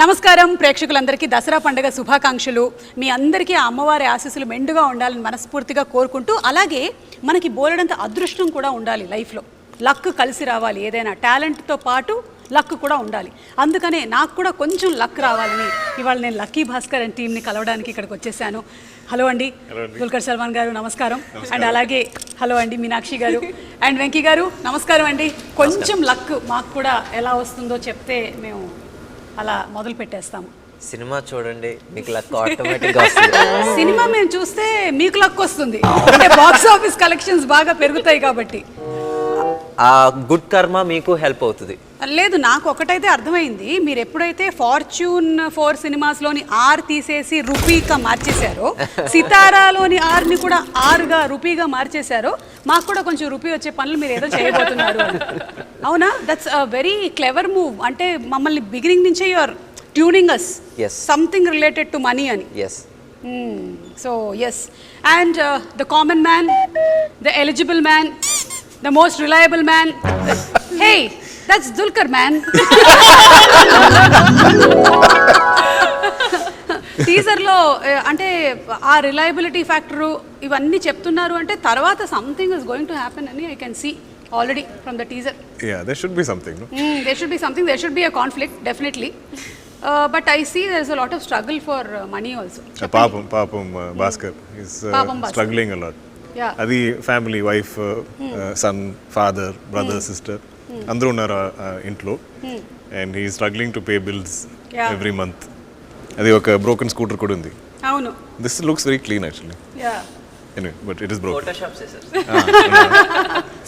నమస్కారం ప్రేక్షకులందరికీ దసరా పండుగ శుభాకాంక్షలు. మీ అందరికీ ఆ అమ్మవారి ఆశీస్సులు మెండుగా ఉండాలని మనస్ఫూర్తిగా కోరుకుంటూ, అలాగే మనకి బోలెడంత అదృష్టం కూడా ఉండాలి లైఫ్లో. లక్ కలిసి రావాలి, ఏదైనా టాలెంట్తో పాటు లక్ కూడా ఉండాలి. అందుకనే నాకు కూడా కొంచెం లక్ రావాలని ఇవాళ నేను లక్కీ భాస్కర్ అండ్ టీమ్ని కలవడానికి ఇక్కడికి వచ్చేసాను. హలో అండి దుల్కర్ సల్మాన్ గారు, నమస్కారం. అండ్ అలాగే హలో అండి మీనాక్షి గారు అండ్ వెంకీ గారు, నమస్కారం అండి. కొంచెం లక్ మాకు కూడా ఎలా వస్తుందో చెప్తే మేము అలా మొదలు పెట్టేస్తాము. సినిమా చూడండి, మీకు లక్ ఆటోమేటిక్గా వస్తుంది. సినిమా మేము చూస్తే మీకు లక్ వస్తుంది, అంటే బాక్స్ ఆఫీస్ కలెక్షన్స్ బాగా పెరుగుతాయి కాబట్టి. ఆ గుడ్ కర్మ మీకు హెల్ప్ అవుతుంది. లేదు, నాకు ఒకటైతే అర్థమైంది, మీరు ఎప్పుడైతే ఫార్చ్యూన్ 4 సినిమాస్లోని ఆర్ తీసేసి రూపీగా మార్చేశారో, సితారాలోని ఆర్ని కూడా ఆర్గా రూపీగా మార్చేశారో, మాకు కూడా కొంచెం రూపీ వచ్చే పనులు మీరు ఏదో చేయబోతున్నారు. అవునా? That's a very clever move. అంటే మమ్మల్ని బిగినింగ్ నుంచే you're tuning us something related to money అని. So yes, and the common man, the eligible man, the most reliable man. Hey, that's Dulquer, man. టీజర్లో అంటే ఆ రిలయబిలిటీ ఫ్యాక్టరు ఇవన్నీ చెప్తున్నారు అంటే తర్వాత something is going to happen అని I can see already from the teaser. Yeah, there should be something, no? There should be something. There should be a conflict, definitely. But I see there's a lot of struggle for money also. Papam Baskhar is struggling a lot. అది family, wife, son, father, brother, sister అందరూ ఉన్నారు ఇంట్లో. And he struggling to pay bills every month. అది ఒక broken scooter కూడా ఉంది. అవును, this looks very clean actually. Anyway, but it is broken. Photoshop చేశారు.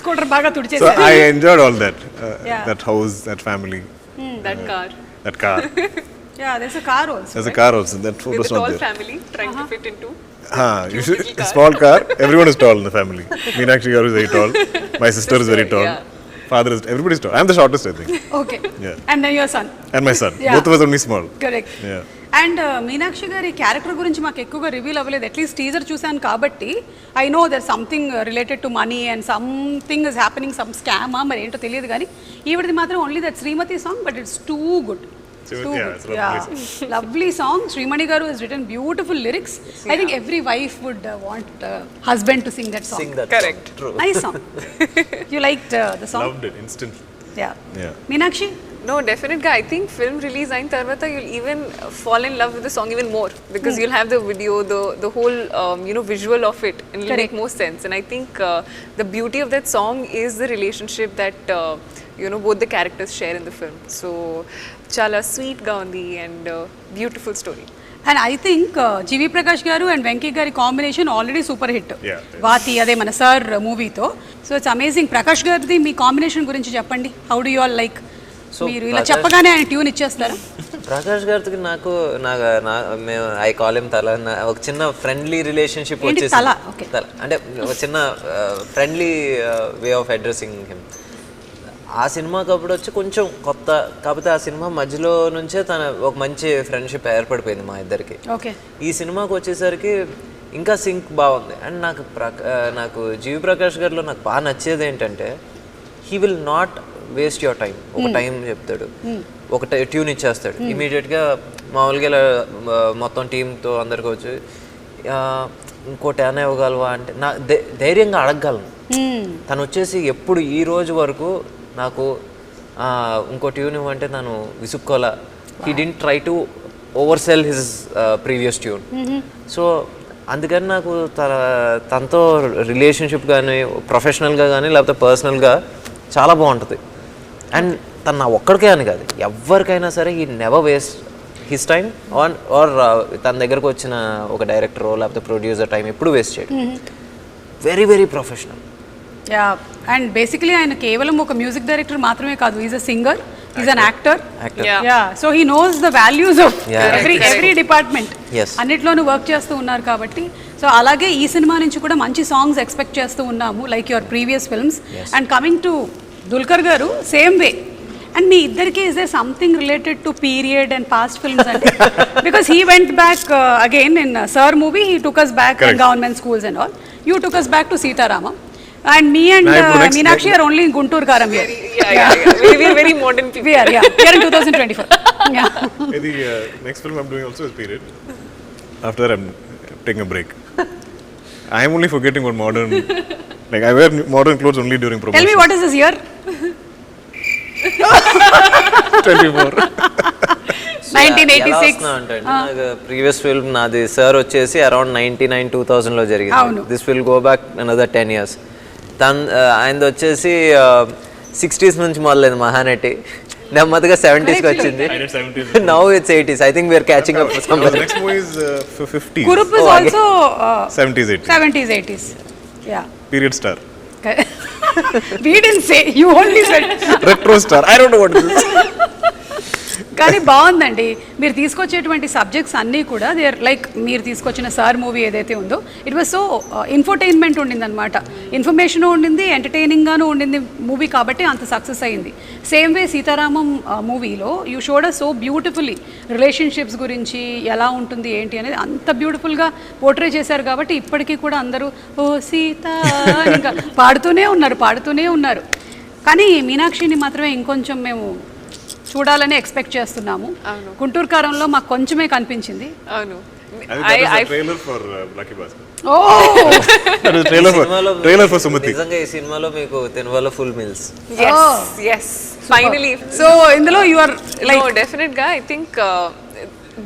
స్కూటర్ బాగా తుడిచేశారు. So I enjoyed all that. That house, that family. That car. That car. Yeah, there's a car also. There's a car also. That photo is not there. With a tall family trying to fit into. Small car. Everyone is tall in the family. Meenakshi Chaudhary is very tall. My sister is very tall. Father is. Everybody is tall. I'm the shortest, I think. Okay. And then your son. And my son. Both of us only small. Correct. And Meenakshi గారి character గురించి మాకు ఎక్కువగా reveal అవ్వలేదు. At least teaser చూశాను కాబట్టి I know there something related to money and something is happening, some స్కామా మరి ఏంటో తెలియదు. కానీ ఈవిడది మాత్రం only that Srimati song, but it's too good. Lovely song. Srimani garu has written beautiful lyrics. I think every wife would want husband to sing that song. Correct. True. Nice song. You liked the song? Loved it instantly. Yeah. Meenakshi? No, definitely. I think film release ayin tarvata you'll even fall in love with the song even more, because you'll have the video, the whole visual of it, and it'll make more sense. And I think the beauty of that song is the relationship that both the characters share in the film. So chala sweet ga undi and beautiful story. And I think జీవి ప్రకాష్ గారు and Venky గారి combination already super hit. వాతి, అదే మన sir మూవీతో. So it's amazing. Prakash గారిది మీ combination గురించి చెప్పండి. How do you all like? మీరు ఇలా చెప్పగానే ఆయన ట్యూన్ ఇచ్చేస్తారా? ప్రకాష్ గారికి నాకు మేము ఐ కాల్ హిమ్ తల, ఒక చిన్న ఫ్రెండ్లీ రిలేషన్షిప్ వచ్చేసి, అంటే ఒక చిన్న friendly way of addressing him. ఆ సినిమాకి అప్పుడు వచ్చి కొంచెం కొత్త, కాకపోతే ఆ సినిమా మధ్యలో నుంచే తన ఒక మంచి ఫ్రెండ్షిప్ ఏర్పడిపోయింది మా ఇద్దరికి. ఈ సినిమాకి వచ్చేసరికి ఇంకా సింక్ బాగుంది. అండ్ నాకు జీవి ప్రకాష్ గారిలో నాకు బాగా నచ్చేది ఏంటంటే, he will not waste your time. ఒక టైం చెప్తాడు, ఒక ట్యూన్ ఇచ్చేస్తాడు ఇమీడియట్గా. మామూలుగా ఇలా మొత్తం టీంతో అందరికి వచ్చి ఇంకోటి ఏమైనా ఇవ్వగలవా అంటే నా ధైర్యంగా అడగగలను. తను వచ్చేసి ఎప్పుడు ఈ రోజు వరకు నాకు ఇంకో ట్యూన్ ఇవ్వంటే తను విసుక్కోలా. He didn't try to over sell his previous tune. So అందుకని నాకు తనతో రిలేషన్షిప్ కానీ, ప్రొఫెషనల్గా కానీ లేకపోతే పర్సనల్గా చాలా బాగుంటుంది. అండ్ తను నా ఒక్కడికే అని కాదు, ఎవరికైనా సరే he never waste his time or తన దగ్గరకు వచ్చిన ఒక డైరెక్టరో లేకపోతే ప్రొడ్యూసర్ టైం ఎప్పుడు వేస్ట్ చేయడు. Very very professional. And basically ఆయన కేవలం ఒక మ్యూజిక్ డైరెక్టర్ మాత్రమే కాదు, is a singer, is an actor. So he knows the values of every department. అన్నిట్లోనూ వర్క్ చేస్తూ ఉన్నారు కాబట్టి. సో అలాగే ఈ సినిమా నుంచి కూడా మంచి సాంగ్స్ ఎక్స్పెక్ట్ చేస్తూ ఉన్నాము, like your previous films. And coming to Dulquer garu, same way. And మీ ఇద్దరికి is they something related to period and past films అంటే? Because he went back again in Sir movie, he took us back in government schools and all. You took us back to Sitaramam. And me and Meenakshi are only in Guntur Karam here. We are very modern people. We are in 2024. The next film I'm doing also is period. After that, I'm taking a break. I'm only forgetting what modern. Like I wear modern clothes only during promotion. Tell me what is this year? 24. 1986. అంటే నాకు previous film నాది sir వచ్చేసి around 99-2000 లో జరిగింది. This will go back another 10 years. ఆయనది వచ్చేసి 60s నుంచి మొదలైంది మహానటి, నెమ్మదిగా 70s కి వచ్చింది. Now it's 80s. I think we're catching up some. Next movie is 50s. Kurup is also 70s, 80s. 70s, 80s. Yeah. Period star. We didn't say. You only said. Retro star. I don't know what it is. కానీ బాగుందండి. మీరు తీసుకొచ్చేటువంటి subjects అన్నీ కూడా they are like మీరు తీసుకొచ్చిన sir movie ఏదైతే ఉందో ఇట్ వాజ్ సో ఇన్ఫర్టైన్మెంట్ ఉండింది అనమాట. ఇన్ఫర్మేషన్ ఉండింది, ఎంటర్టైనింగ్గాను ఉండింది మూవీ, కాబట్టి అంత సక్సెస్ అయింది. సేమ్ వే సీతారామం మూవీలో you showed us so beautifully relationships గురించి ఎలా ఉంటుంది ఏంటి అనేది అంత బ్యూటిఫుల్గా పోర్ట్రే చేశారు. కాబట్టి ఇప్పటికీ కూడా అందరూ ఓ సీత ఇంకా పాడుతూనే ఉన్నారు. కానీ మీనాక్షిని మాత్రమే ఇంకొంచెం మేము చూడాలని ఎక్స్పెక్ట్ చేస్తున్నాము. గుంటూరు కారంలో మాకు కొంచెమే కనిపించింది. అవును. Trailer for Lucky Bhaskar. ఓ ట్రైలర్ ఫర్ సుమతి. నిజంగా ఈ సినిమాలో మీకు తినవాలో full meals. yes finally. So ఇందులో you are like No, definitely I think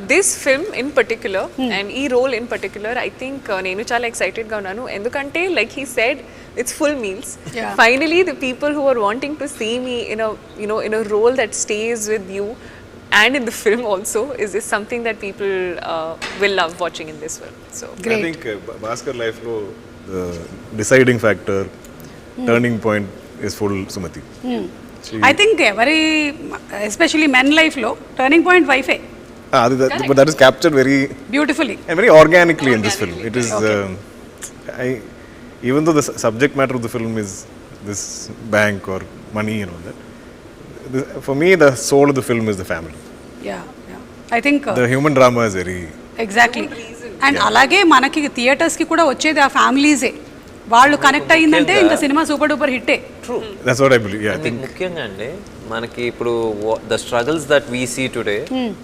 this film in particular and ee role in particular I think nenu chaala excited ga unnanu endukante like he said it's full meals. Finally the people who are wanting to see me in a in a role that stays with you and in the film also is something that people will love watching in this film. So great. I think Baskhar life lo the deciding factor, turning point is full Sumati. I think every especially men life lo turning point wife e. But that is captured very beautifully and very organically in this film. It is even though the subject matter of the film is this bank or money and all that, for me the soul of the film is the family. Yeah. I think the human drama is very exactly. And alage manaki theaters ki kuda vachedi aa families e. వాళ్ళు connect అయ్యిందంటే ఇంకా సినిమా super duper హిట్టే. True. That's what I believe. Yeah, I think ముఖ్యంగా అండి మనకి ఇప్పుడు the struggles that we see today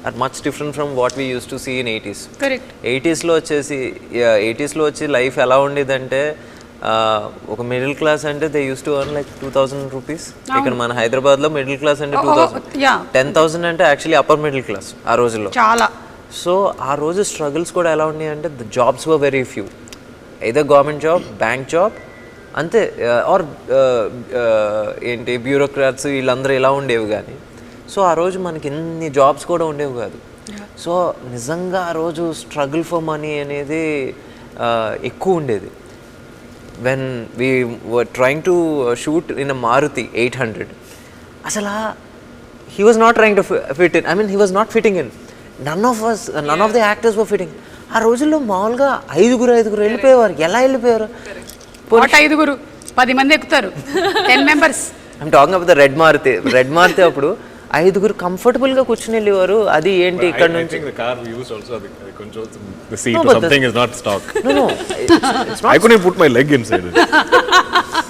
are much different from what we used to see in 80s. Correct. 80s లో వచ్చి లైఫ్ ఎలా ఉండేదంటే ఒక మిడిల్ క్లాస్ అంటే they used to earn like 2000 rupees. ఇక్కడ మన హైదరాబాద్ లో మిడిల్ క్లాస్ అంటే 10,000 అంటే యాక్చువల్లీ అప్పర్ మిడిల్ క్లాస్ ఆ రోజుల్లో చాలా. సో ఆ రోజు స్ట్రగుల్స్ కూడా ఎలా ఉన్నాయి అంటే the jobs were very few. either government job, bank job అంతే, ఆర్ ఏంటి బ్యూరోక్రాట్స్ వీళ్ళందరూ ఇలా ఉండేవి. కానీ సో ఆ రోజు మనకి ఇన్ని జాబ్స్ కూడా ఉండేవి కాదు. సో నిజంగా ఆ రోజు స్ట్రగుల్ ఫర్ మనీ అనేది ఎక్కువ ఉండేది. When we were trying to shoot in a Maruti 800, అసలు he was not trying to fit in, I mean he was not fitting in. None of the actors were fitting. ఆ రోజుల్లో మామూలుగా ఐదుగురు వెళ్ళిపోయేవారు. ఎలా వెళ్ళిపోయారు? 10 మంది ఎక్కుతారు, 10 members. I'm talking about the red Maruti అప్పుడు 5 కంఫర్టబుల్ గా కూర్చుని వెళ్ళేవారు. అది ఏంటి ఇక్కడ నుంచి the seat or something is not stock. No, it's not. I couldn't put my leg inside it.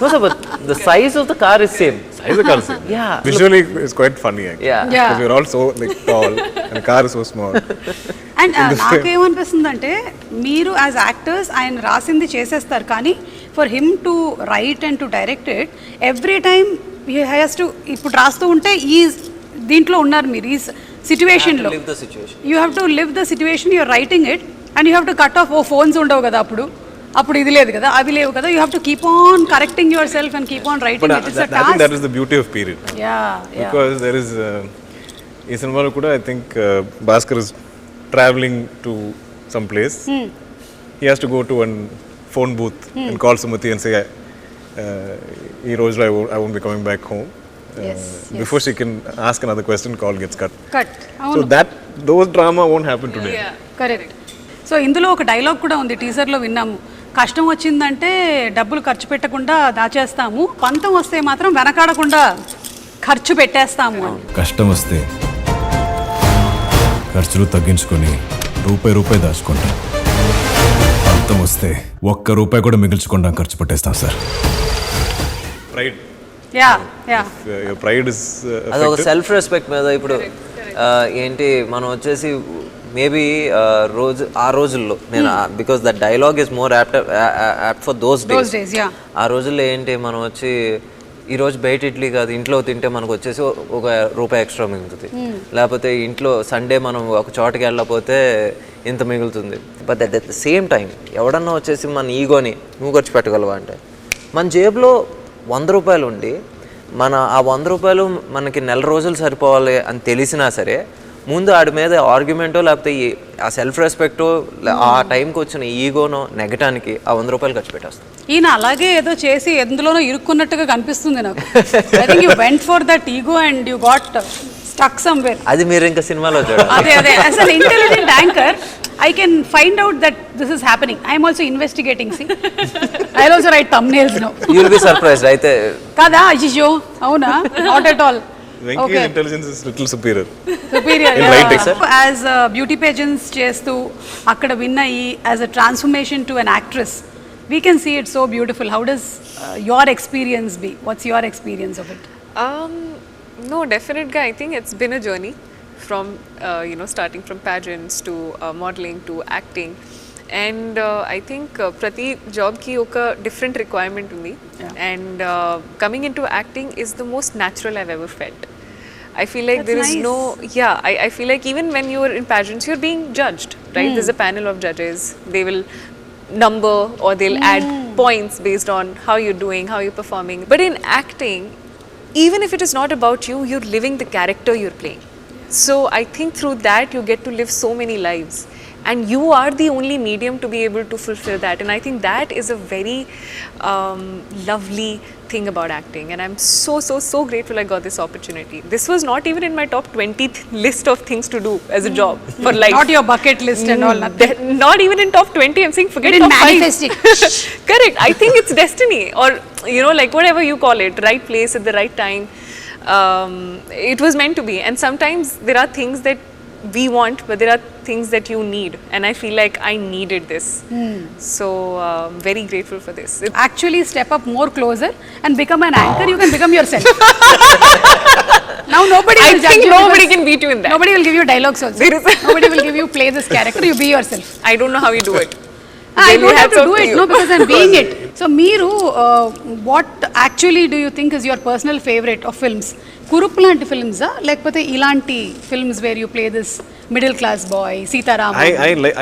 No sir, but the size of the car is same. Size of the car is same. Yeah. Visually it's quite funny actually. Yeah. Because we're all so like tall and the car is so small. And నాకేమనిపిస్తుందంటే మీరు as actors ఆయన రాసింది చేసేస్తారు, కానీ for him to write and to direct it every time he has to, ఇప్పుడు రాస్తూ ఉంటే ఈ దీంట్లో ఉన్నారు మీరు ఈ సిచ్యువేషన్లో, you have to live the situation, you're writing it and you have to cut off. Phones ఉండవు కదా అప్పుడు ఇది లేదు కదా, అవి లేవు కదా, you have to keep on correcting yourself and keep on writing. I think that is the beauty of period. Because there is ఈ సినిమాలో కూడా I think Baskhar is traveling to some place. He has to go to one phone booth and call Sumati and say ee rojlo I won't be coming back home. Before she can ask another question, call gets cut. So those drama won't happen today. Correct. So ఇందులో ఒక dialogue కూడా ఉంది, టీజర్లో విన్నాము. కష్టం వచ్చిందంటే డబ్బులు ఖర్చు పెట్టకుండా దాచేస్తాము, పంతం వస్తే మాత్రం వెనకాడకుండా ఖర్చు పెట్టేస్తాము అని. కష్టం వస్తే ఖర్చులు తగ్గించుకొని రూపాయి దాచుకుంటాం, పంతం వస్తే ₹1 కూడా మిగిల్చకుండా ఖర్చు పెట్టేస్తాం sir. Pride. Yeah. Your pride is అదొక సెల్ఫ్ రెస్పెక్ట్ మీద. ఇప్పుడు ఏంటి మనం వచ్చేసి మేబీ ఆ రోజుల్లో నేను because the dialogue is more apt for those days. ఆ రోజుల్లో ఏంటి మనం వచ్చి ఈరోజు బయట ఇడ్లీ కాదు ఇంట్లో తింటే మనకు వచ్చేసి ₹1 ఎక్స్ట్రా మిగులుతుంది, లేకపోతే ఇంట్లో సండే మనం ఒక చోటకి వెళ్ళకపోతే ఇంత మిగులుతుంది. But at the same time ఎవడన్నా వచ్చేసి మన ఈగోని నువ్వు ఖర్చు పెట్టగలవా అంటే మన జేబులో ₹100 ఉండి ఆ ₹100 మనకి నెల రోజులు సరిపోవాలి అని తెలిసినా సరే ముందు ఆడి మీద ఆర్గ్యుమెంటో లేకపోతే ఆ సెల్ఫ్ రెస్పెక్టో ఆ టైంకి వచ్చిన ఈగోనో నెగటానికి ఆ ₹100 ఖర్చు పెట్టేస్తాం. ఈయన అలాగే ఏదో చేసి ఎందులోనో ఇరుక్కున్నట్టుగా కనిపిస్తుంది నాకు. I think you went for that ego and you got stuck somewhere. అది మీరు ఇంకా సినిమాలో చూడాలి. అదే as an intelligent anchor I can find out that this is happening. I am also investigating. See, I'll also write thumbnails now. You will be surprised, అయితే kada అయ్యో అవునా? Not at all. Venky's intelligence is little superior. In writing, sir. As beauty pageants చేస్తూ అక్కడ win అయ్యి as a transformation to an actress, we can see it so beautiful. How does your experience be? What's your experience of it? No, definitely. I think it's been a journey from starting from pageants to modeling to acting, and I think prati job ki oka different requirement undi, and coming into acting is the most natural I've ever felt. I feel like there is no I feel like even when you're in pageants you're being judged, right? There's a panel of judges. They will number or they'll add points based on how you're doing, how you're performing. But in acting, even if it is not about you, you're living the character you're playing. So I think through that you get to live so many lives, and you are the only medium to be able to fulfill that, and I think that is a very lovely thing about acting, and I'm so grateful I got this opportunity. This was not even in my top 20 list of things to do as a job for life. Not your bucket list and all. Not even in top 20. I'm saying forget top 5. Manifesting. Correct. I think it's destiny, or like whatever you call it, right place at the right time. It was meant to be, and sometimes there are things that we want, but there are things that you need, and I feel like I needed this. So very grateful for this. Actually step up more closer and become an anchor. You can become yourself. Now nobody will judge you. Nobody can beat you in that. Nobody will give you dialogues also. Nobody will give you play this character. You be yourself. I don't know how you do it. I don't have to do it, no, because I'm being it. So Meeru, what actually do you think is your personal favorite of films? Kurup lanti films lekapothe ilanti films where you play this middle class boy, Sitaram?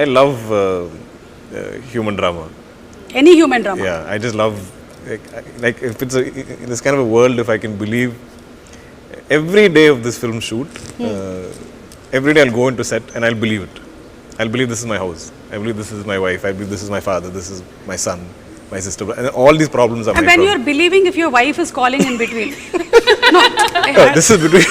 I love human drama. Any human drama? Yeah, I just love like if it's in this kind of a world, if I can believe every day of this film shoot, every day I'll go into set and I'll believe it. I'll believe this is my house. I believe this is my wife. I believe this is my father. This is my son, my sister. And all these problems are my problems. And when you're believing if your wife is calling in between. No. This is between.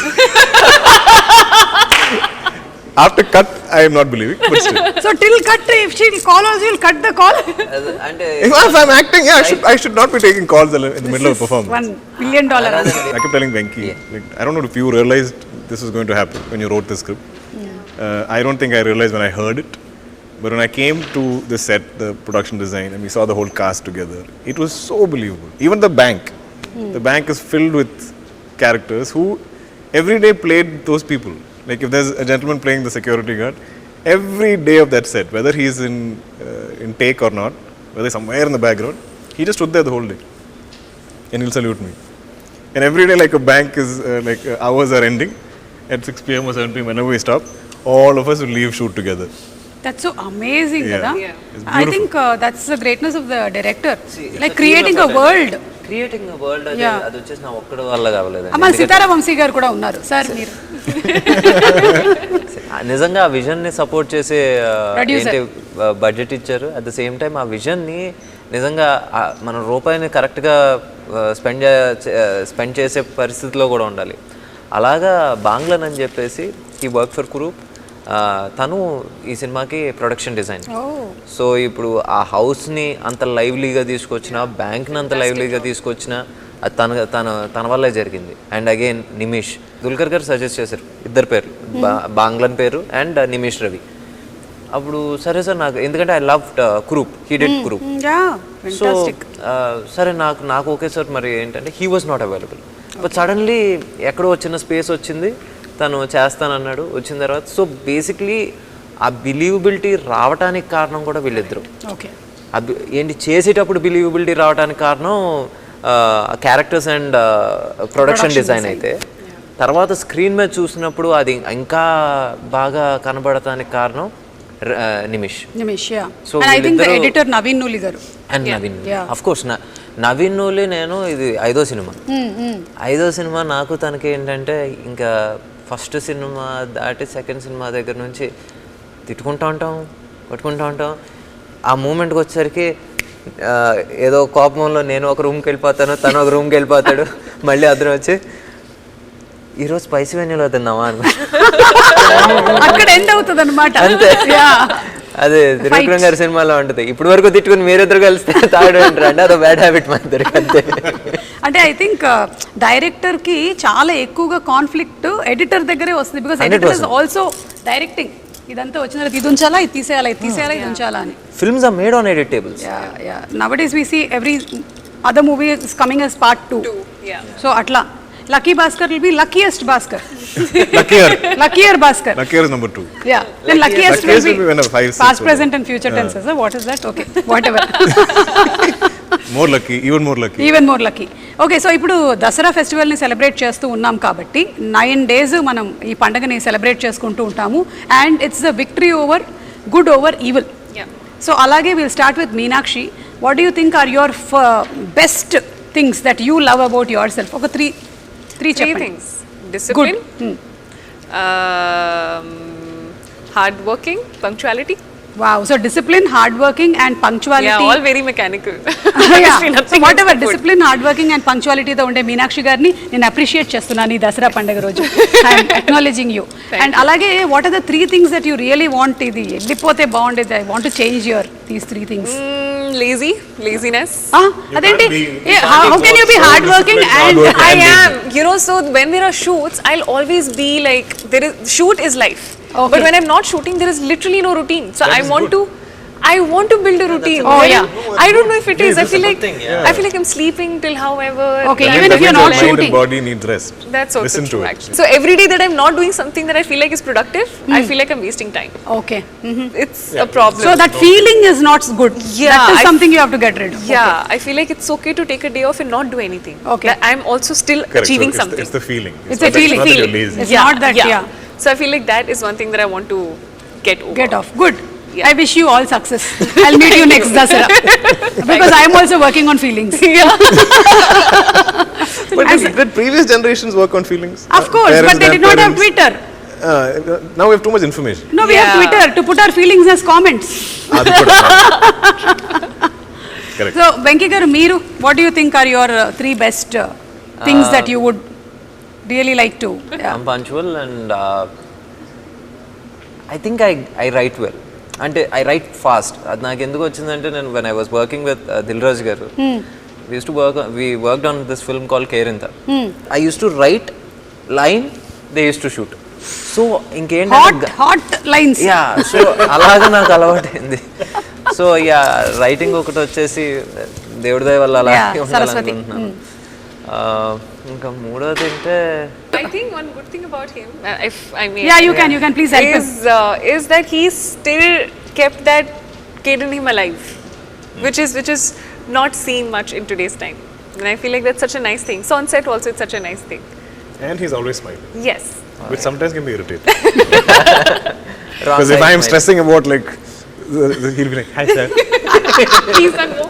After cut, I am not believing, but still. So till cut, if she'll call us, you'll cut the call? If I'm acting, I should not be taking calls in the middle of a performance. $1 billion. I kept telling Venky, like, I don't know if you realized this was going to happen when you wrote the script. I don't think I realized when I heard it, but when I came to the set, the production design, and we saw the whole cast together, it was so believable. Even the bank is filled with characters who every day played those people. Like if there's a gentleman playing the security guard, every day of that set, whether he's in take or not, whether somewhere in the background, he just stood there the whole day, and he'll salute me. And every day, like a bank is hours are ending at 6 p.m. or 7 p.m. whenever we stop. All of us will leave shoot together. That's so amazing, yeah. I think that's the greatness of the director. See, like creating a world. Creating a world. అది వచ్చేసి నా ఒక్కడి వల్ల కావలేదు. అమ్మ సీతారా వంశీ గారు కూడా ఉన్నారు sir మీరు. నిజంగా ఆ విజన్ ని సపోర్ట్ చేసే ఏంటి బడ్జెట్ ఇచ్చారు. అట్ ద సేమ్ టైం ఆ విజన్ ని నిజంగా మన రూపాయిని కరెక్ట్ గా స్పెండ్ చేసే పరిస్థితిలో కూడా ఉండాలి. అలాగా బాంగ్లన్ అని చెప్పేసి ఈ వర్క్ ఫర్ కురూప్, తను ఈ సినిమాకి ప్రొడక్షన్ డిజైన్. సో ఇప్పుడు ఆ హౌస్ని అంత లైవ్లీగా తీసుకొచ్చిన, బ్యాంక్ని అంత లైవ్లీగా తీసుకొచ్చిన అది తన వల్లే జరిగింది. అండ్ అగైన్ నిమిష్, దుల్కర్ గారు సజెస్ట్ చేశారు ఇద్దరు పేర్లు, బాంగ్లన్ పేరు అండ్ నిమిష్ రవి. అప్పుడు సరే సార్ నాకు, ఎందుకంటే I love Kurup, he did Kurup. So సరే నాకు ఓకే సార్. మరి ఏంటంటే he was not available, but suddenly ఎక్కడో చిన్న స్పేస్ వచ్చింది. తను చేస్తానన్నాడు. వచ్చిన తర్వాత సో బేసిక్లీ ఆ బిలీవబిలిటీ రావడానికి కారణం కూడా వీళ్ళిద్దరు. ఓకే, ఏంటి చేసేటప్పుడు బిలీవబిలిటీ రావడానికి కారణం క్యారెక్టర్స్ అండ్ ప్రొడక్షన్ డిజైన్ అయితే, తర్వాత స్క్రీన్ మీద చూసినప్పుడు అది ఇంకా బాగా కనబడటానికి కారణం Nimish. So I think the editor Naveen Nooli garu. And Naveen, of course Naveen Nooli నేను ఇది 5వ సినిమా. 5వ సినిమా నాకు తనకి ఏంటంటే ఇంకా ఫస్ట్ సినిమా దాటి సెకండ్ సినిమా దగ్గర నుంచి తిట్టుకుంటూ ఉంటాం, కొట్టుకుంటూ ఉంటాం. ఆ మూమెంట్కి వచ్చేసరికి ఏదో కోపంలో నేను ఒక రూమ్కి వెళ్ళిపోతాను, తను ఒక రూమ్కి వెళ్ళిపోతాడు, మళ్ళీ అద్దరం వచ్చి ఈరోజు స్పైసీ వెన్యూలో తిందామా అని అక్కడ ఎండ్ అవుతుంది అనమాట. అంతే, అదే త్రివిక్రమ్ గారి సినిమాలో ఉంటుంది. ఇప్పటి వరకు తిట్టుకుని మీరిద్దరు కలిస్తే తాడు అంటారు అంటే అదో బ్యాడ్ హ్యాబిట్ మా ఇద్దరికి. అంతే. అంటే ఐ థింక్ డైరెక్టర్ కి చాలా ఎక్కువగా కాన్ఫ్లిక్ట్ ఎడిటర్ దగ్గరే వస్తుంది. Because editor is also directing. ఇదంతా వచ్చిన తర్వాత ఇది ఉంచాలా, ఇది తీసేయాలా, ఇది తీసేయాలా, ఇది ఉంచాలా అని. Films are made on edit tables. Nowadays we see every other movie is coming as part 2. So అట్లా Lucky Baskhar will be luckiest Baskhar. Luckier Baskhar. Luckier is number 2. Yeah. Then luckiest will be when 5, 6 past, present and future tenses. What is that? Okay. Whatever. More lucky, even more lucky. Even more lucky. Okay, so ఇప్పుడు Dasara ఫెస్టివల్ని celebrate చేస్తూ ఉన్నాం కాబట్టి 9 days మనం ఈ పండుగని celebrate చేసుకుంటూ ఉంటాము. And it's the victory over good over evil. So అలాగే will start with Meenakshi. What do you think are your best things that you love about your self? ఒక three things. Discipline, hard working, punctuality. Wow, so discipline, hard working and punctuality. Yeah, all very mechanical. So whatever discipline, hard working and punctuality తో ఉండే మీనాక్షి గారిని నేను appreciate చేస్తున్నాను ఈ దసరా పండుగ రోజు. I am acknowledging you. And అలాగే what are the 3 things that you really want? ఇది వెళ్ళిపోతే బాగుండేది, I want to change these 3 things. Laziness. అదేంటి? How can you be hard working and I am, you know, so when there are shoots I'll always be like, shoot is life. Okay. But when I'm not shooting, there is literally no routine. So I want to build a routine. Oh yeah. I don't know if it is. I feel like I feel like I'm sleeping till however. Okay, even if you're not shooting. The body needs rest. That's also Listen true, to it. actually. So every day that I'm not doing something that I feel like is productive, I feel like I'm wasting time. Okay. It's a problem. So that feeling is not good. Yeah, that is something you have to get rid of. Yeah, I feel like it's okay to take a day off and not do anything. Okay. That I'm also still Correct. achieving So something. It's the feeling. It's a feeling. Not that you're lazy. It's not that. Yeah. So I feel like that is one thing that I want to get over. Get off. Good. Yeah. I wish you all success. I'll meet you next Dasara. Because I'm also working on feelings. But did previous generations work on feelings? Of course, but they did not have Twitter. Now we have too much information. No, we have Twitter to put our feelings as comments. Correct. So, Venky garu, meeru, what do you think are your 3 best things that you would really like to? I'm punctual and I think I write well. అంటే I write fast. అది నాకు ఎందుకు వచ్చిందంటే నేను when I was working with Dilraj garu, we worked on this film called Kerinta. I used to write line, they used to shoot. So ఇంకేంటి hot lines. Yeah, so అలాగా నాకు అలవాటైంది. సో యా, రైటింగ్ ఒకటి వచ్చేసి దేవుడి దయ వల్ల అలా ఉండాలనుకుంటున్నాను. ఇంకా మూడోది అంటే I think one good thing about him, if I may, you can please help is that he still kept that kid in him alive, which is not seen much in today's time, and I feel like that's such a nice thing. So on set also it's such a nice thing. And he's always smiling. Yes. Which sometimes can be irritating. Because if I am stressing about like, he'll be like, hi sir. Please don't go.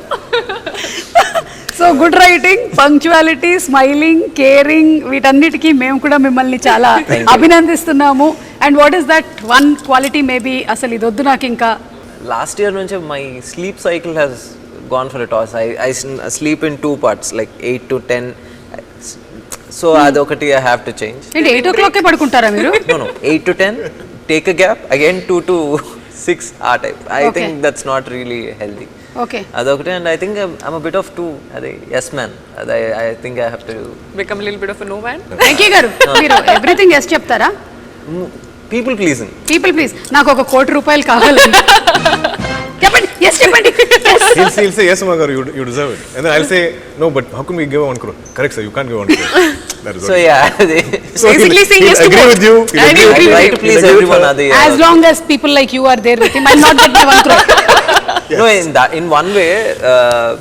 So good writing, punctuality, smiling, caring, వీటన్నిటికీ మేము కూడా మిమ్మల్ని చాలా అభినందిస్తున్నాము. And what is that one quality maybe అసలు ఇది వద్దు నాకు ఇంకా? లాస్ట్ ఇయర్ నుంచి my sleep cycle has gone for a toss. I sleep in 2 parts, like 8 to 10. So అదొకటి ఐ హ్యావ్ టు చేంజ్. అంటే 8 o'clock పడుకుంటారా మీరు? No, 8 to 10, take a gap, again 2 to 6 ఆ type. I think that's not really healthy. Okay, అదొకటి. And I think I'm a bit of 2, అదే yes man. అదే I think I have to become a little bit of a no man. Venky garu, మీరు everything yes చెప్తారా? People pleasing. People please. నాకు ఒక ₹1,00,00,000 కావాలి. చెప్పండి, yes చెప్పండి. He'll say yes Magaru, you deserve it. And then I'll say no, but how can we give 1 crore? Correct sir, you can't give 1 crore. That is so what yeah Basically saying yes to agree both. with you. He'll And agree you with agree you. try with to him. please everyone. అది As long as people like you are there with him, I'll not get my 1 crore. no, in one way,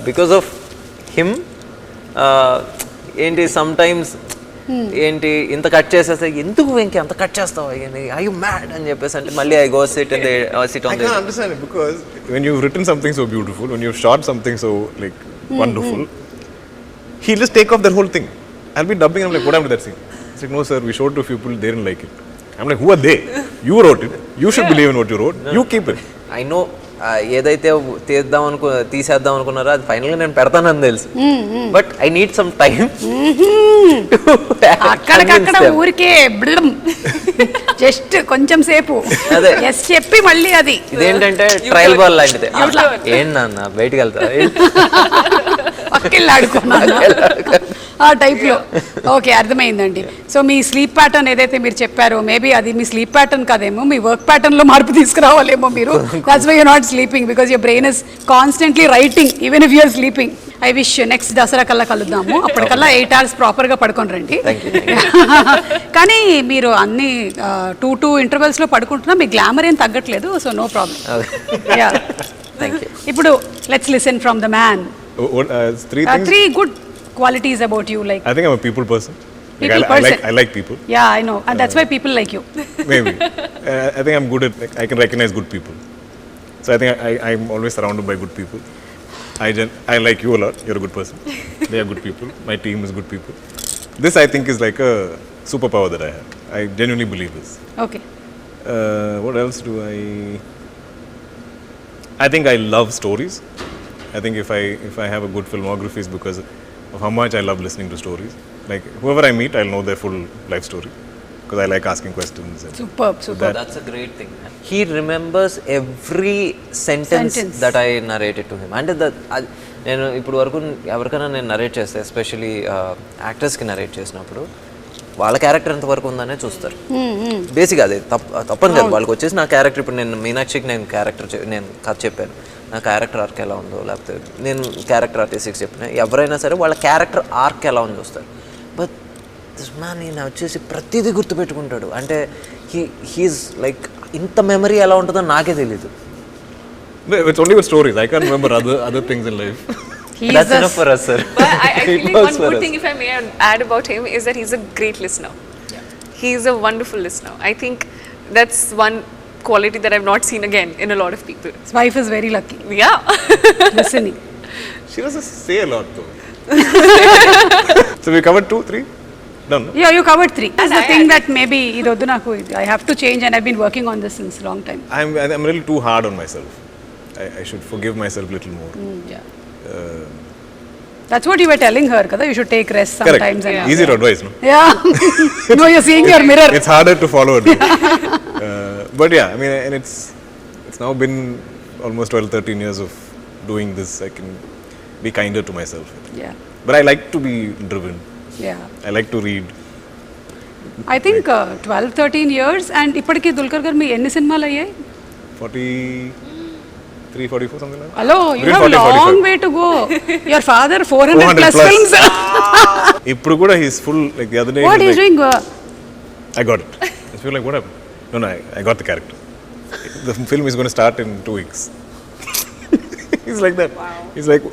because of him, ఏంటి sometimes ఏంటి ఇంత cut చేసేస్తే ఎందుకు వెంకీ అంత cut చేస్తావు I you mad అని చెప్పేసి అంటే మళ్ళీ I go SIT and SIT I on can't understand it because when you've written something so beautiful, when you've shot something so like wonderful, he'll just take off that whole thing. I'll be dubbing and I'm like, what happened to that scene? It's like, no sir, we showed to a few people, they didn't like it. I'm like, who are they? You wrote it. You should believe in what you wrote. You keep it. I know ఏదైతే తీసేద్దాం అనుకున్నారో అది ఫైనల్గా నేను పెడతానని తెలుసు but I need some time అక్కడికక్కడ ఊరికే జస్ట్ కొంచెం సేపు అదే. ఎస్ చెప్పి మళ్ళీ అది ఇదేంటంటే ట్రయల్ బాల్ లాంటిది ఏంటన్నా బయటికి వెళ్తా పక్కెళ్ళి ఆడుకున్నాను ఆ టైప్లో. ఓకే, అర్థమైందండి. సో మీ స్లీప్ ప్యాటర్న్ ఏదైతే మీరు చెప్పారో మేబీ అది మీ స్లీప్ ప్యాటర్న్ కాదేమో, మీ వర్క్ ప్యాటర్న్లో మార్పు తీసుకురావాలేమో మీరు. That's why you're not sleeping because your brain is constantly writing even if you're sleeping. I wish next Dasara కల్లా కలుద్దాము, అప్పటికల్లా 8 hours ప్రాపర్గా పడుకొని రండి. కానీ మీరు అన్ని 2 intervals లో పడుకుంటున్నా మీ గ్లామర్ ఏం తగ్గట్లేదు, సో నో ప్రాబ్లం. ఇప్పుడు let's listen from the man. Three things. 3 good qualities about you, like I think I'm a people person. People I person. like people. Yeah, I know, and that's why people like you. Maybe. I think I'm good at, like, I can recognize good people. So I think I'm always surrounded by good people. I like you a lot. You're a good person. They are good people. My team is good people. This I think is like a superpower that I have. I genuinely believe this. Okay. What else do I think I love stories. I think if I have a good filmography is because of how much I love listening to stories. Like whoever I meet, I'll know their full life story because I like asking questions. And Superb. That's a great thing. He remembers every sentence that I narrated to him. And నేను ఇప్పుడు వరకు ఎవరికైనా నేను narrate చేస్తే especially యాక్టర్స్కి narrate చేసినప్పుడు వాళ్ళ character ఎంత వరకు ఉందనే చూస్తారు. బేసిక్గా అదే తప్పని కాదు, వాళ్ళకి వచ్చేసి నా క్యారెక్టర్ ఇప్పుడు నేను మీనాక్షికి నేను కథ చెప్పాను, నా క్యారెక్టర్ ఆర్క్ ఎలా ఉందో, లేకపోతే నేను క్యారెక్టర్ ఆర్టిస్ట్కి చెప్పిన ఎవరైనా సరే వాళ్ళ క్యారెక్టర్ ఆర్క్ ఎలా ఉందో చూస్తారు. బట్ దిస్ మ్యాన్ ఈయన వచ్చేసి ప్రతిదీ గుర్తుపెట్టుకుంటాడు. అంటే హీఈస్ లైక్ ఇంత మెమరీ ఎలా ఉంటుందో నాకే తెలీదు. it's only with stories. I can't remember other things in life. That's enough for us, sir. But I feel like one good thing, if I may add about him, is that he's a great listener. He's a wonderful listener. I think that's one quality that I've not seen again in a lot of people. His wife is very lucky. Yeah. Listening. She doesn't say a lot though. So we covered 2, 3? Done. No? Yeah, you covered 3. That's the thing that maybe idoddu naku I have to change, and I've been working on this since long time. I'm a little too hard on myself. I should forgive myself a little more. Yeah. That's what you were telling her, kada. You should take rest sometimes. Correct. Easy to advise, no? Yeah. No, you're seeing your mirror. It's harder to follow advice. But yeah, I mean, and it's now been almost 12, 13 years of doing this. I can be kinder to myself. Yeah. But I like to be driven. Yeah. I like to read. I think 12, 13 years, and ippatiki Dulquer gar me enni cinemalu ayyayi? 43, 44, something like that. Hello, you Between have a 40, long 45. way to go. Your father 400 plus films. Ippudu kuda he's full, like the other day. What he is was like, doing? I got it. I feel like, what happened? No, I got the character. The film is going to start in 2 weeks. He's like that. Wow. He's like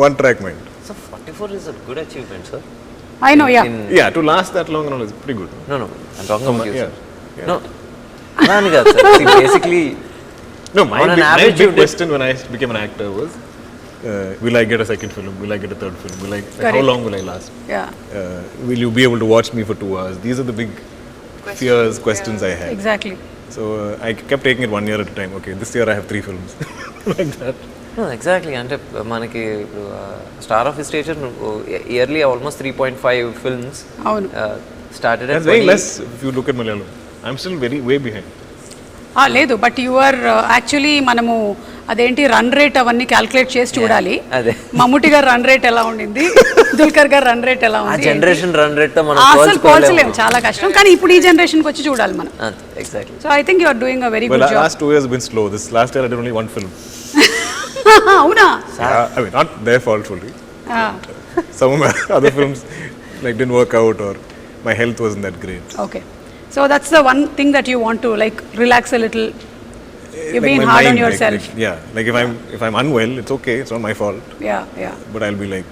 one track mind. So 44 is a good achievement, sir. I know, yeah. Yeah, to last that long and all is pretty good. No, I'm talking about you, Yeah. sir. No, అలా అని కాదు sir. See, basically, No, my On an big, my average, you big did- question when I became an actor was, will I get a second film? Will I get a third film? Like, how Correct. long will I last? Yeah, Will you be able to watch me for 2 hours? These are the big fears, questions I had. exactly. So I kept taking it 1 year at a time. Okay, this year I have 3 films. Like that. no, exactly. అంటే మనకి star of stature yearly almost 3.5 films అవును. Started That's very less if you look at Malayalam. I'm still way behind. లేదు, but your actually మనము అదేంటి run rate అవన్నీ calculate చేసి చూడాలి. అదే. మమ్ముటి గారు రన్ రేట్ ఎలా ఉండింది, దుల్కర్ గారు రన్ రేట్ ఎలా ఆ ఉంది, జనరేషన్ రన్ రేట్ తో మనం అసలు పోల్చలేము, చాలా కష్టం. కానీ ఇప్పుడు ఈ జనరేషన్కి వచ్చి చూడాలి మనం. Exactly. So I think you are doing a very Well, good job. last 2 years have been slow. This last year I did only 1 film. అవునా? I mean, not their fault fully. Some of my other films like didn't work out or my health wasn't that great. Okay. So that's the one thing that you want to like relax a little. You're Like being my hard on mind, yourself. like if I'm unwell, it's okay, it's not my fault. Yeah. But I'll be like,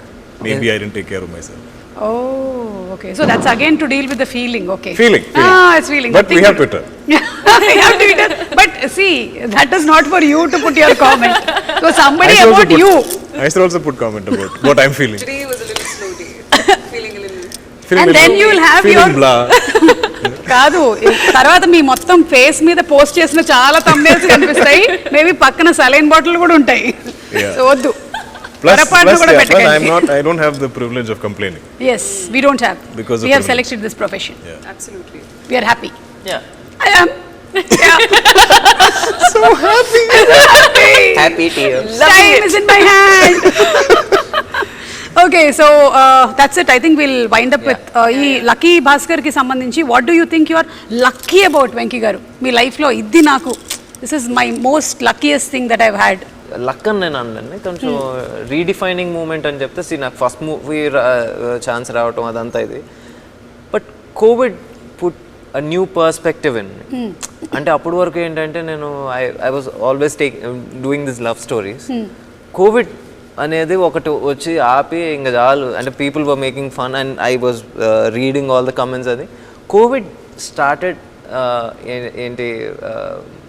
maybe I didn't take care of myself. Oh, okay. So that's again to deal with the feeling. Okay. Feeling. It's feeling. But we Nothing have to do. Twitter. We have Twitter. But see, that is not for you to put your comment. So somebody I should also about you. I should also put comment about what I'm feeling. Today was a little slow day. Feeling a little. Feeling And then you will have feeling your- blah. కాదు తర్వాత మీ మొత్తం face మీద post చేసిన చాలా thumbnails కనిపిస్తాయి maybe పక్కన saline bottle కూడా ఉంటాయి Yeah. సో వద్దు Plus, పొరపాటున కూడా plus పెట్టకండి. I don't have the privilege of complaining. Yes, we don't have. Because We of have privilege. selected this profession. Absolutely. We are happy. Yeah. I am. Yeah. So happy. Happy tears. Time is in my hand. Okay, so that's it. I think we'll wind up with ఈ lucky Bhaskar కి సంబంధించి what do you think you are lucky about Venky garu మీ life లో ఇది నాకు this is my most luckiest thing that I had. Luck అని నేను అన్నాను కొంచెం రీడిఫైనింగ్ మూమెంట్ అని చెప్తే నాకు ఫస్ట్ మూవీ ఛాన్స్ రావటం అదంతా ఇది but Covid put a new perspective in అంటే అప్పటి వరకు ఏంటంటే నేను I was always doing this love stories Covid అనేది ఒకటి వచ్చి ఆపి ఇంకా చాలు అంటే people were making fun and I was reading all the comments అది కోవిడ్ స్టార్టెడ్ ఏంటి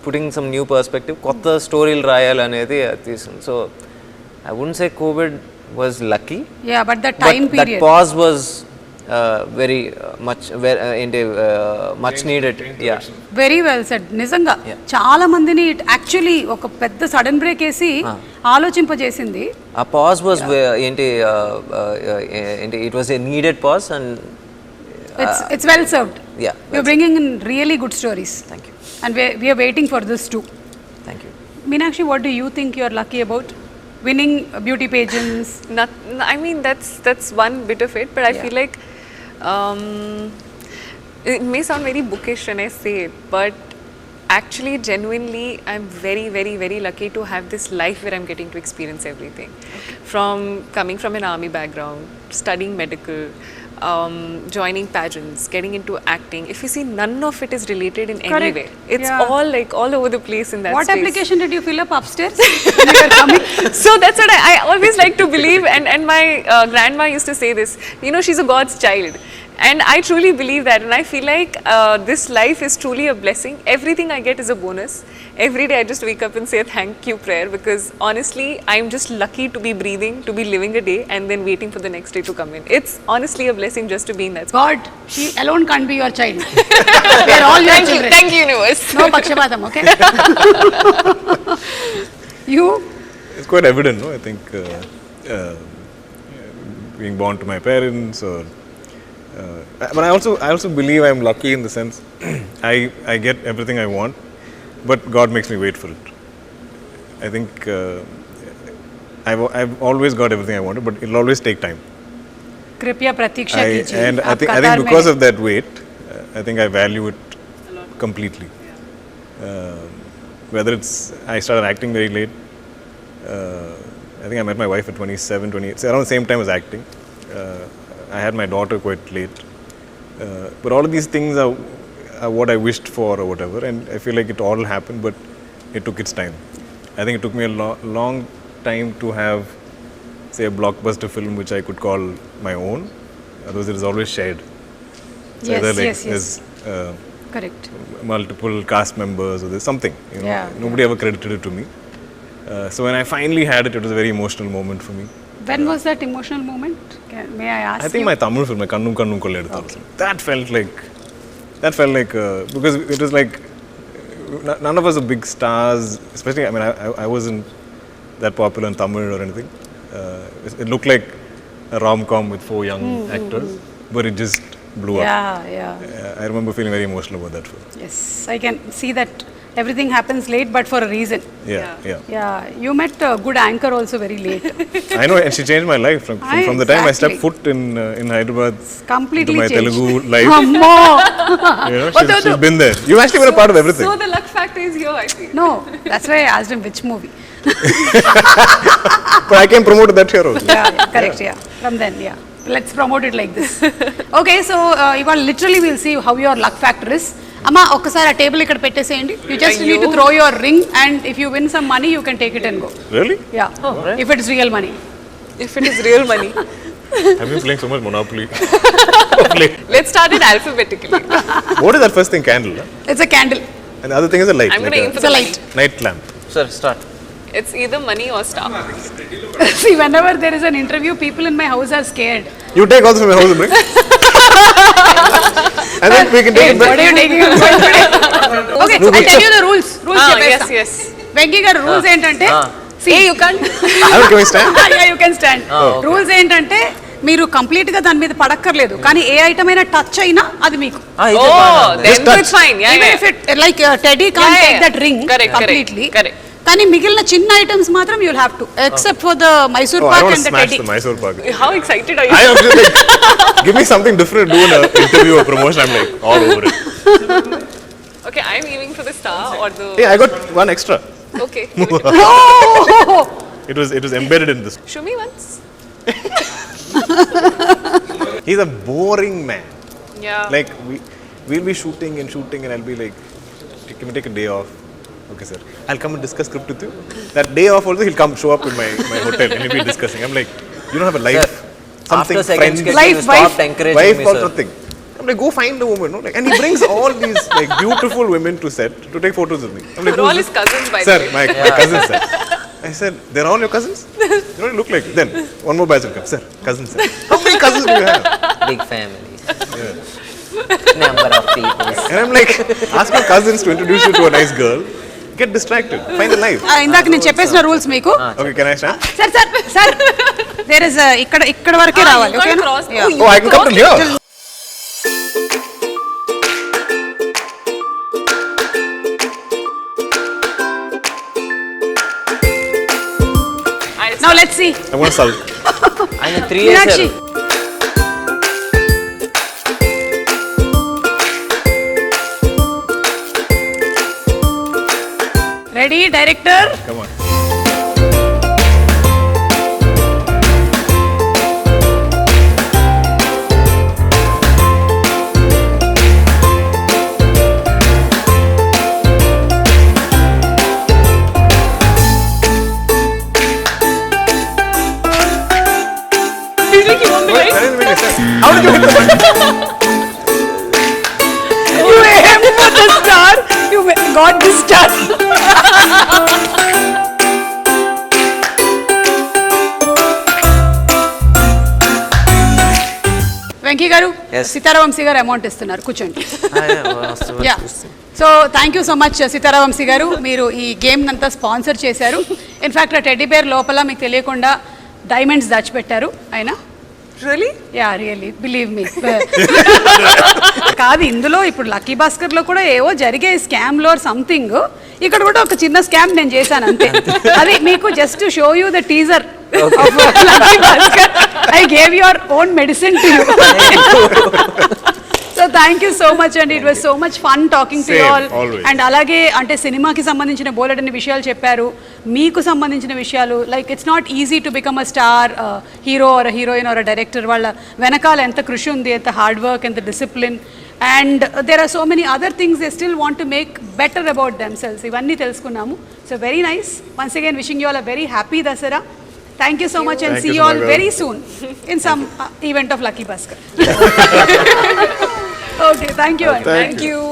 పుటింగ్ సమ్ న్యూ పర్స్పెక్టివ్ కొత్త స్టోరీలు రాయాలనేది తీసుకుంది so I wouldn't say Covid was lucky yeah but the time that period pause was very much ఏంటి much needed yeah very well said నిజంగా చాలా మందిని actually ఒక పెద్ద సడన్ బ్రేక్ వేసి ఆలోచింపజేసింది. ఆ పాజ్ వాజ్ ఏంటి it was a needed pause and it's well served. Yeah, You're bringing in really good stories. Thank you. And we are waiting for this too. Thank you. Meenakshi, what do you think you're lucky about? Winning beauty pageants? I mean, that's one bit of it, but I feel like it may sound very bookish when I say it, but actually, genuinely, I'm very, very, very lucky to have this life where I'm getting to experience everything. From coming from an army background, studying medical, joining pageants, getting into acting. If you see, none of it is related in any Correct. way. It's Yeah. all like all over the place in that What space. application did you fill up upstairs when you were coming? So that's what I always like to believe, and my grandma used to say this, you know, she's a God's child. And I truly believe that, and I feel like this life is truly a blessing. Everything I get is a bonus. Every day I just wake up and say a thank you prayer, because honestly, I'm just lucky to be breathing, to be living a day, and then waiting for the next day to come in. It's honestly a blessing just to be in that space. God, she alone can't be your child. We are all your children. Thank you, universe. No pakshapatam, okay? You? It's quite evident, no? I think being born to my parents or but I also believe I'm lucky in the sense I get everything I want, but God makes me wait for it. I think I've always got everything I wanted, but it'll always take time. Kripya pratiksha kijiye. And I Aap think Qatar because mein of that wait, I think I value it completely. Whether it's I started acting very late. I think I met my wife at 27, 28. It's around the same time as acting. I had my daughter quite late. But all of these things are what I wished for or whatever, and I feel like it all happened, but it took its time. I think it took me a long time to have, say, a blockbuster film which I could call my own. Otherwise, it is always shared. So Yes, either like yes. there's Correct. multiple cast members or there's something. You know, Yeah, nobody ever credited it to me. So when I finally had it, it was a very emotional moment for me. When was that emotional moment? May I ask I think you? my Tamil film, Kannum Kannum Kolledu, that felt like because it was like none of us are big stars, especially I mean I wasn't that popular in Tamil or anything. It looked like a rom-com with 4 young actors, but it just blew up. Yeah. I remember feeling very emotional about that film. Yes, I can see that everything happens late, but for a reason. Yeah. Yeah, you met a good anchor also very late. I know, and she changed my life from the time I stepped Exactly. foot in Hyderabad Completely into my changed. Telugu life. Ammo! You know, she's been there. You've actually been a part of everything. So the luck factor is here, I feel. No, that's why I asked him which movie. But I can promote that here also. Yeah, correct, yeah. From then, yeah. Let's promote it like this. Okay, so ఇవాళ literally will see how your luck factor is. అమ్మా ఒక్కసారి ఆ table ఇక్కడ పెట్టేసేయండి. You just need to throw your ring and if you win some money you can take it and go. Really? Yeah, if it is real money. If it is real money. I've been playing so much Monopoly. Let's start it alphabetically. What is that first thing? Candle? Huh? It's a candle. And the other thing is a light. I'm going to aim for It's the a light. light. Night lamp. Sir, start. It's either money or star. See, whenever there is an interview, people in my house are scared. You take all this from my house and bring. And then we can take it back. What are you taking? Okay, so I'll tell you the rules. Rules Yes, yes. Venky garu rules ఏంటంటే Hey, you can't. Can we stand? yeah, you can stand. Rules ఏంటంటే మీరు complete గా దాని మీద పడక్కర్లేదు, కానీ ఏ item అయినా touch అయినా అది మీకు. Oh, then it's fine. Yeah, Even yeah. if it like Teddy can't Yeah, take yeah. that ring Correct, completely. correct. కానీ మిగిలిన చిన్న ఐటమ్స్ మాత్రం you'll have to, except for the Mysore Oh, I Pak want and to the smash Teddy. the Mysore Pak. How excited are you? I am just like, give me something different. Do an interview or promotion. I'm like all over it. Okay, I'm aiming for the star or the. Hey, I got one extra. Okay. Oh! It was embedded in this. Show me once. He's a boring man. Yeah. Like we'll be shooting and I'll be like, can we take a day off? Okay, sir. I'll come and discuss script with you. That day off also he'll come show up in my hotel and we'll be discussing. I'm like, you don't have a life. Sir, Something after second friends. sketch, Life, you stopped wife. encouraging Wife me, or sir. something. I'm like, go find a woman, no? Like, and he brings all these like beautiful women to set to take photos with me. I'm like, They're all who's his this? cousins, by Sir, the way. my cousins, sir. I said, they're all your cousins? You don't look like it. Then one more batch will come. Sir, cousins, sir. How many cousins do you have? Big family. Number of people. And I'm like, ask my cousins to introduce you to a nice girl. Get distracted. Find a life. ఇందాక నేను చెప్పేసిన rules మీకు. Okay, can I stand? Sir there is ఇక్కడ వరకే రావాలి. You can't ఓకేనా? cross. Yeah. Oh, Oh, I can come to here. Now let's see. I want to sulk. ఆయన 3 years Meenakshi. sir. Ready, director? Come on. Feels like you won the race. How did you hit the button? You aimed for the star. You got the star. Venky గారు, Yes. సీతారావంశీ గారు amount ఇస్తున్నారు, కూర్చోండి. వస్తు- yeah, so thank you so much Sitara Vamsi garu, మీరు ఈ game అంతా sponsor చేశారు. In fact ఆ టెడ్డీ బేర్ లోపల మీకు తెలియకుండా డైమండ్స్ దాచిపెట్టారు ఆయన. Really? Yeah, really believe me. కాదు, ఇందులో ఇప్పుడు లక్కీ భాస్కర్ లో కూడా ఏవో జరిగే స్కామ్ లో సంథింగ్, ఇక్కడ కూడా ఒక చిన్న స్కామ్ నేను చేశాను అంతే. అది మీకు just show you the teaser of Lucky Bhaskar. I gave your own medicine to you. So thank you so much అండి, it was so much fun talking to you Same, all. always. And అలాగే అంటే సినిమాకి సంబంధించిన బోలెడన్ని విషయాలు చెప్పారు, మీకు సంబంధించిన విషయాలు. Like it's not easy to become a star hero or heroine or director. వాళ్ళ వెనకాల ఎంత కృషి ఉంది, ఎంత హార్డ్ వర్క్, ఎంత discipline, and there are so many other things they still want to make better about themselves. ఇవన్నీ తెలుసుకున్నాము. So very nice. Once again wishing you all a very happy Dasara. Thank you so much and Thank see you you so all much. very soon in some event of Lucky Baskhar. Okay, thank you. Thank you.